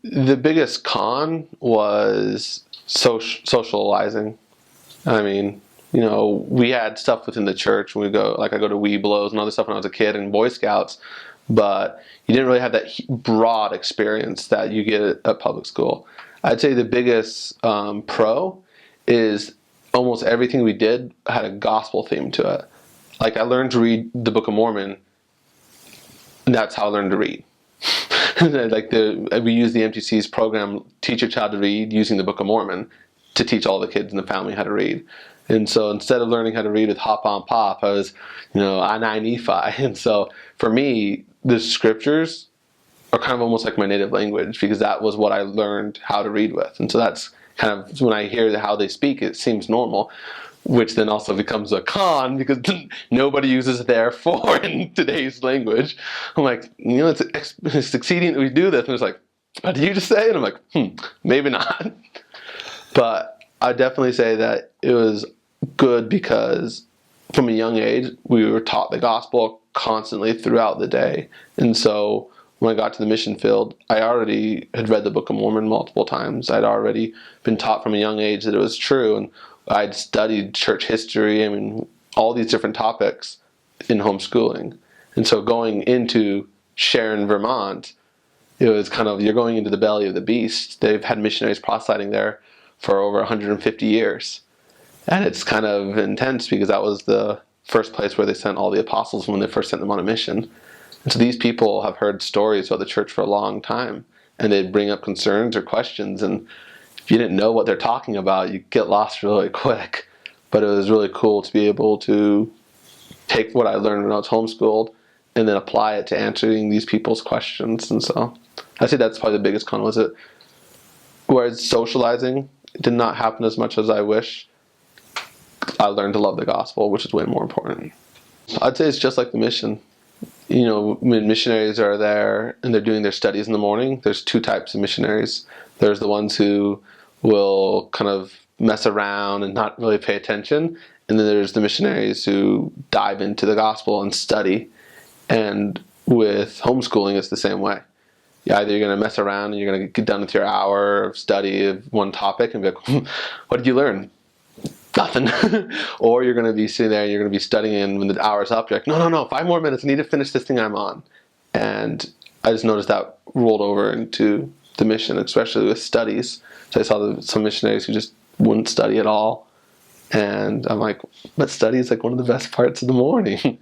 The biggest con was socializing. I mean, we had stuff within the church. We go, like I go to Weeblos and other stuff when I was a kid and Boy Scouts, but you didn't really have that broad experience that you get at public school. I'd say the biggest pro is almost everything we did had a gospel theme to it. Like I learned to read the Book of Mormon, and that's how I learned to read. Like we use the MTC's program, Teach Your Child to Read, using the Book of Mormon to teach all the kids in the family how to read. And so instead of learning how to read with Hop on Pop, I was, I Nephi. And so for me, the scriptures are kind of almost like my native language because that was what I learned how to read with. And so that's kind of, when I hear how they speak, it seems normal, which then also becomes a con because nobody uses therefore in today's language. I'm like, it's succeeding that we do this. And it's like, what did you just say? And I'm like, maybe not. But I definitely say that it was good because from a young age, we were taught the gospel constantly throughout the day. And so when I got to the mission field, I already had read the Book of Mormon multiple times. I'd already been taught from a young age that it was true. And I'd studied church history, all these different topics in homeschooling. And so going into Sharon, Vermont, it was kind of, you're going into the belly of the beast. They've had missionaries proselyting there for over 150 years. And it's kind of intense because that was the first place where they sent all the apostles when they first sent them on a mission. And so these people have heard stories about the church for a long time, and they'd bring up concerns or questions, and if you didn't know what they're talking about, you get lost really quick. But it was really cool to be able to take what I learned when I was homeschooled and then apply it to answering these people's questions. And so I'd say that's probably the biggest con was it. Whereas socializing did not happen as much as I wish. I learned to love the gospel, which is way more important. I'd say it's just like the mission. When missionaries are there and they're doing their studies in the morning, there's two types of missionaries. There's the ones who will kind of mess around and not really pay attention. And then there's the missionaries who dive into the gospel and study. And with homeschooling, it's the same way. Either you're going to mess around and you're going to get done with your hour of study of one topic and be like, what did you learn? Nothing. Or you're going to be sitting there and you're going to be studying, and when the hour's up, you're like, no, 5 more minutes. I need to finish this thing I'm on. And I just noticed that rolled over into the mission, especially with studies. So I saw some missionaries who just wouldn't study at all. And I'm like, but study is like one of the best parts of the morning.